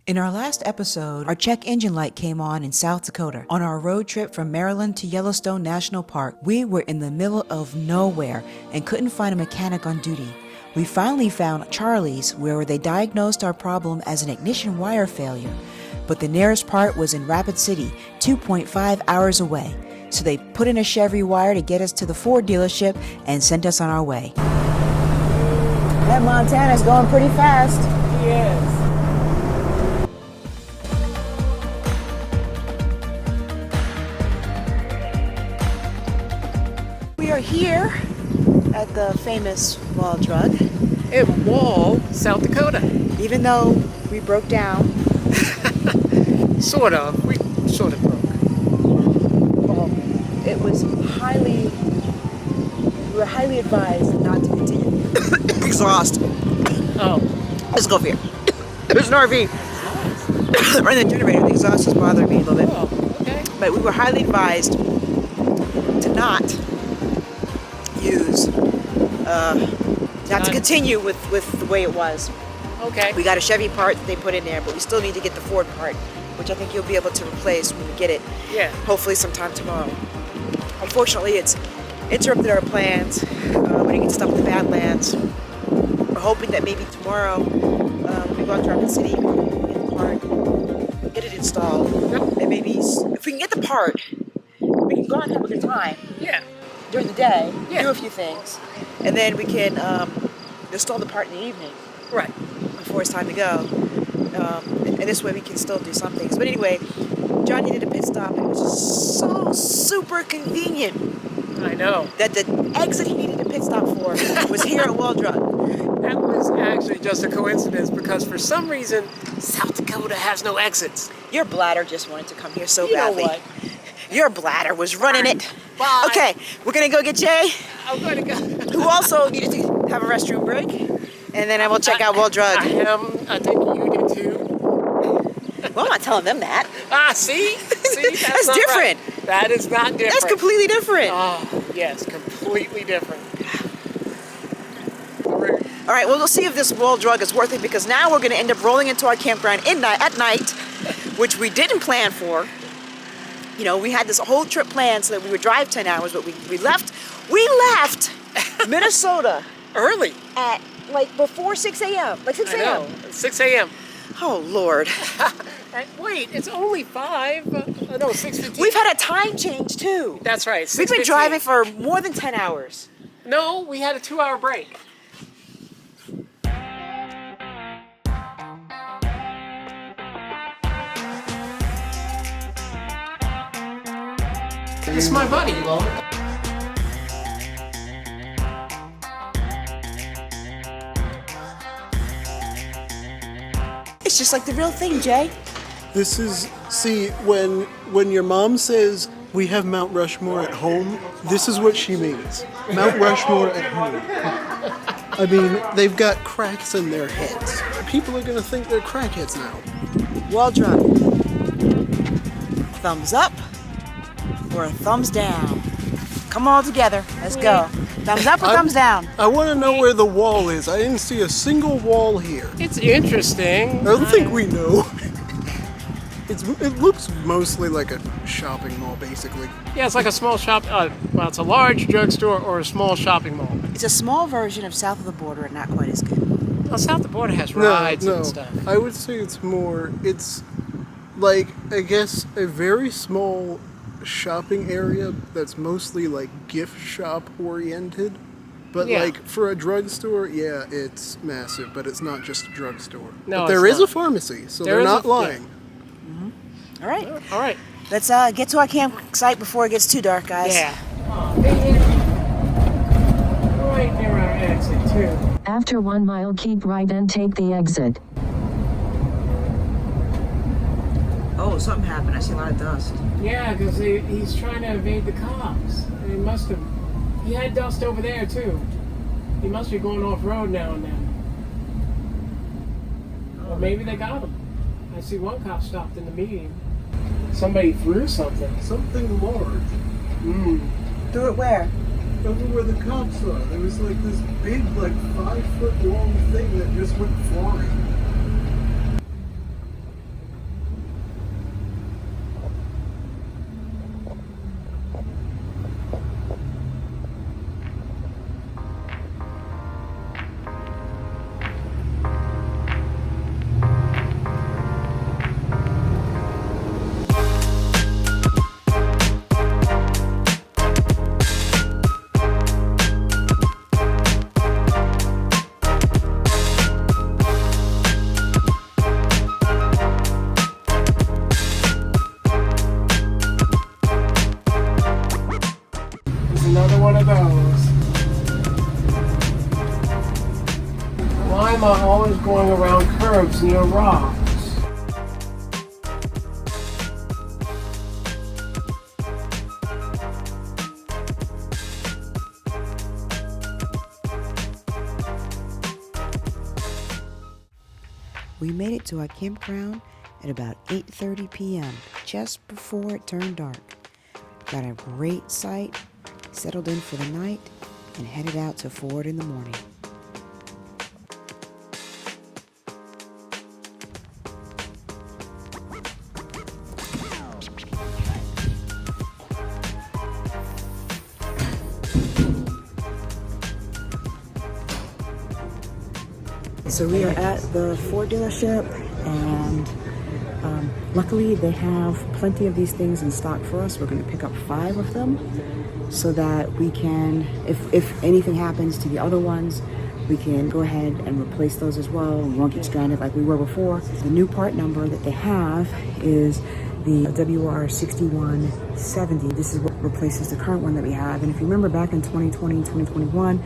In our last episode, our check engine light came on in South Dakota. On our road trip from Maryland to Yellowstone National Park, we were in the middle of nowhere and couldn't find a mechanic on duty. We finally found Charlie's, where they diagnosed our problem as an ignition wire failure. But the nearest part was in Rapid City, 2.5 hours away. So they put in a Chevy wire to get us to the Ford dealership and sent us on our way. That Montana's going pretty fast. Yes. We are here at the famous Wall Drug. In Wall, South Dakota. Even though we broke down. Sort of. We sort of broke. Well, it was we were highly advised not to continue. Exhaust. Oh. Let's go over here. There's an RV. Running the generator, the exhaust is bothering me a little bit. Oh, okay. But we were highly advised to not use, not to continue with the way it was. Okay. We got a Chevy part that they put in there, but we still need to get the Ford part, which I think you'll be able to replace when we get it. Yeah. Hopefully sometime tomorrow. Unfortunately, it's interrupted our plans. We didn't get stuff in the Badlands. We're hoping that maybe tomorrow, when we go out to Rapid City, we can get the part, get it installed. Yep. And maybe, if we can get the part, we can go and have a good time. Yeah. During the day, Yeah. do a few things, and then we can install the part in the evening. Right. Before it's time to go. And this way we can still do some things. But anyway, John needed a pit stop. It was just so super convenient I know. that the exit he needed a pit stop for was here at Wall Drug. That was actually just a coincidence because for some reason, South Dakota has no exits. Your bladder just wanted to come here so You know badly. what? Your bladder was running it. Bye. Okay, we're gonna go get Jay, I'm going to go. who also needed to have a restroom break. And then I will check out Wall Drug. I think you did too. Well, I'm not telling them that. See? That's That's not different. Right. That is not different. That's completely different. Oh, yes, completely different. All right, well, we'll see if this Wall Drug is worth it, because now we're going to end up rolling into our campground at night, which we didn't plan for. You know, we had this whole trip planned so that we would drive 10 hours, but we left Minnesota Early. at like before 6 a.m. Like 6 I know. a.m. 6 a.m. Oh, Lord. Wait, it's only 5. No, 6:15. We've had a time change, too. That's right. We've been 6:15. driving for more than 10 hours. No, we had a 2-hour break. It's my buddy, Lo. It's just like the real thing, Jay. This is, see, when your mom says we have Mount Rushmore at home, this is what she means. Mount Rushmore at home. I mean, they've got cracks in their heads. People are gonna think they're crackheads now. Wall Drug. Thumbs up or a thumbs down? Come all together. Let's go. Thumbs up or thumbs down? I want to know where the wall is. I didn't see a single wall here. It's interesting. I don't think we know. It looks mostly like a shopping mall, basically. Yeah, it's like a small shop. Well, it's a large drugstore or a small shopping mall. It's a small version of south of the border and not quite as good. Well, south of the border has rides no, and stuff. I would say it's like, I guess, a very small shopping area that's mostly like gift shop oriented. But Yeah. like for a drugstore, yeah, it's massive, but it's not just a drugstore. No, but there it's is not. a pharmacy, so There they're is not a- lying. All right. All right. Let's get to our campsite before it gets too dark, guys. Yeah. Right near our exit, too. After 1 mile, keep right and take the exit. Oh, something happened. I see a lot of dust. Yeah, because he's trying to evade the cops. And he had dust over there, too. He must be going off-road now and then. Or maybe they got him. I see one cop stopped in the meeting. Somebody threw something. Something large. Do it where? Over where the cops are. There was like this big, like 5-foot long thing that just went flying. going around curves near rocks. We made it to our campground at about 8:30 p.m., just before it turned dark. Got a great site, settled in for the night, and headed out to Ford in the morning. So we are at the Ford dealership, and luckily they have plenty of these things in stock for us. We're going to pick up 5 of them so that we can, if anything happens to the other ones, we can go ahead and replace those as well. We won't get stranded like we were before. The new part number that they have is the WR6170. This is what replaces the current one that we have. And if you remember back in 2020, 2021,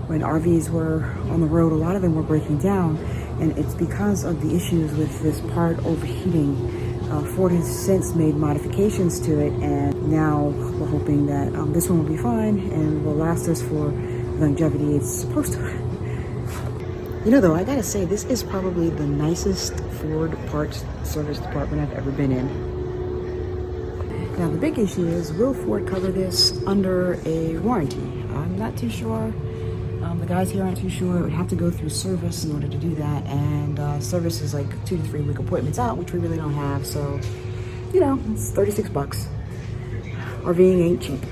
when RVs were on the road, a lot of them were breaking down, and it's because of the issues with this part overheating. Ford has since made modifications to it, and now we're hoping that this one will be fine and will last us for the longevity it's supposed to. You know, though, I gotta say, this is probably the nicest Ford parts service department I've ever been in. Now, the big issue is, will Ford cover this under a warranty? I'm not too sure. The guys here aren't too sure. It would have to go through service in order to do that, and service is like 2 to 3 week appointments out, which we really don't have. So, you know, it's $36. RVing ain't cheap.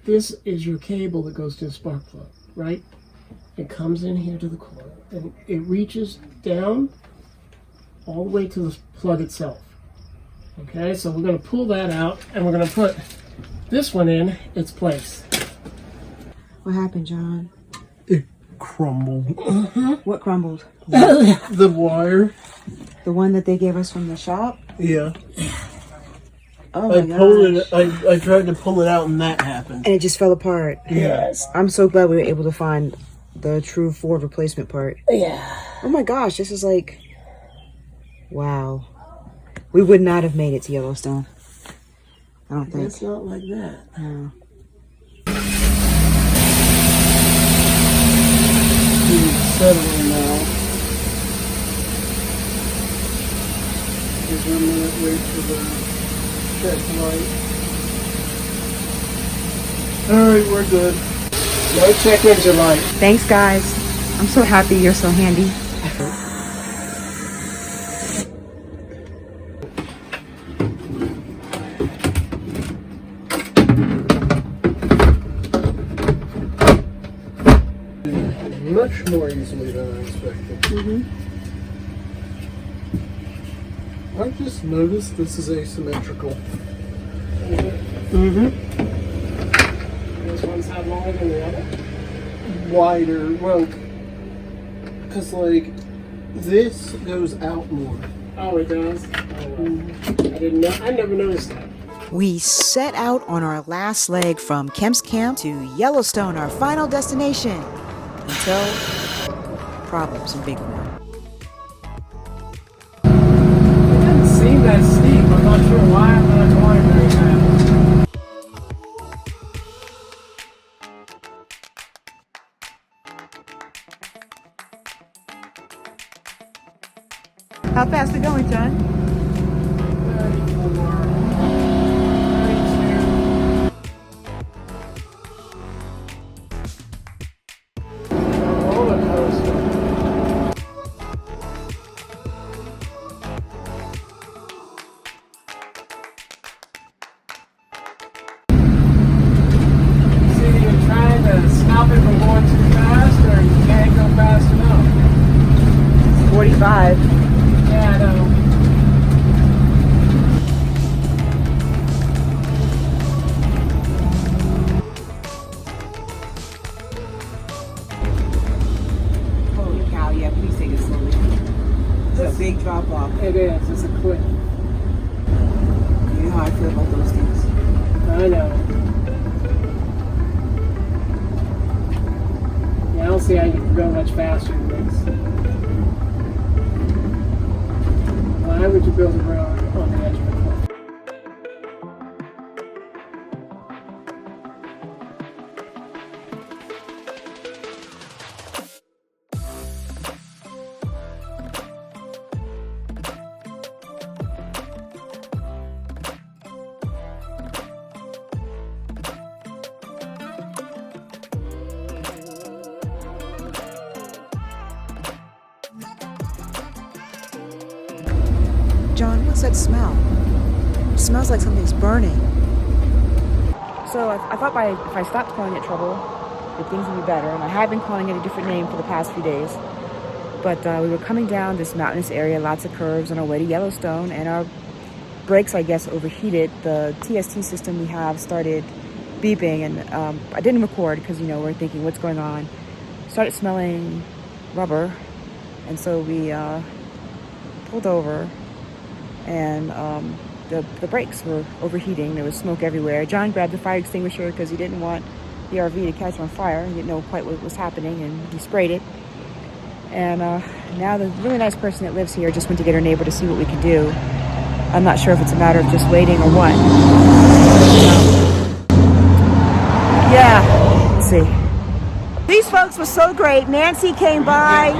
This is your cable that goes to the spark plug, right? It comes in here to the corner, and it reaches down all the way to the plug itself. Okay, so we're going to pull that out, and we're going to put this one in its place. What happened, John? It crumbled. What crumbled? The wire. The one that they gave us from the shop? Yeah. Oh I my pulled gosh. it. I tried to pull it out, and that happened. And it just fell apart. Yes. I'm so glad we were able to find the true Ford replacement part. Yeah. Oh my gosh, this is like, wow. We would not have made it to Yellowstone. I don't think. It's not like that. No. He's settling now. Give her a minute, wait for the check light. Alright, we're good. No check engine light. Thanks, guys. I'm so happy you're so handy. Much more easily than I expected. I've just noticed this is asymmetrical. This one's not longer than the other. Wider, well, because like this goes out more. Oh, it does? Oh, well. I didn't know. I never noticed that. We set out on our last leg from Kemp's Camp to Yellowstone, our final destination, until problems in Bighorn. It doesn't seem that steep. I'm not sure why I'm not going very fast. How fast we going, John? 34, 32. Roller coaster. See, you're trying to stop it from going too fast, or you can't go fast enough. 45. Yeah, I know. Holy cow, yeah, please take it slowly. It's a big drop off. It is. It's a cliff. You know how I feel about those things. I know. see how you can go much faster than this. Why would you build a road on the edge of a cliff? John, what's that smell? It smells like something's burning. So I thought if I stopped calling it trouble, that things would be better. And I have been calling it a different name for the past few days. But we were coming down this mountainous area, lots of curves on our way to Yellowstone, and our brakes, I guess, overheated. The TST system we have started beeping, and I didn't record because, we're thinking, what's going on? Started smelling rubber, and so we pulled over, and the brakes were overheating. There was smoke everywhere. John grabbed the fire extinguisher because he didn't want the RV to catch on fire. He didn't know quite what was happening, and he sprayed it. And now the really nice person that lives here just went to get her neighbor to see what we could do. I'm not sure if it's a matter of just waiting or what. Yeah, let's see. These folks were so great. Nancy came by.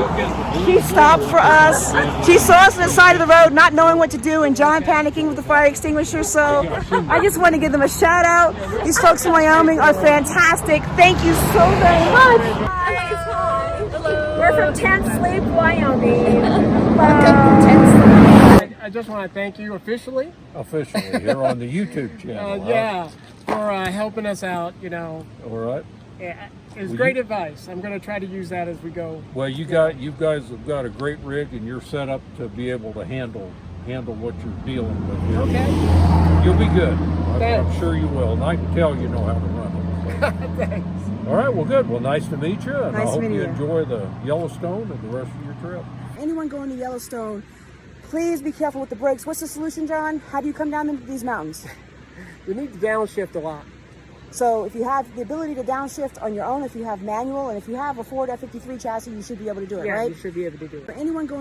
She stopped for us. She saw us on the side of the road not knowing what to do, and John panicking with the fire extinguisher. So I just want to give them a shout out. These folks in Wyoming are fantastic. Thank you so very much. We're from Tent Sleep, Wyoming. I just want to thank you officially. Officially here on the YouTube channel. Yeah, for helping us out, All right. Yeah, it's great advice. I'm going to try to use that as we go. Well, you guys have got a great rig, and you're set up to be able to handle what you're dealing with here. Okay. You'll be good. I'm Thanks. sure you will. And I can tell you know how to run it. So. Thanks. All right. Well, good. Well, nice to meet you, and I Nice hope meeting you you. enjoy the Yellowstone and the rest of your trip. Anyone going to Yellowstone, please be careful with the brakes. What's the solution, John? How do you come down into these mountains? You need to downshift a lot. So if you have the ability to downshift on your own, if you have manual, and if you have a Ford F-53 chassis, you should be able to do it, Yeah, right? you should be able to do it. For anyone going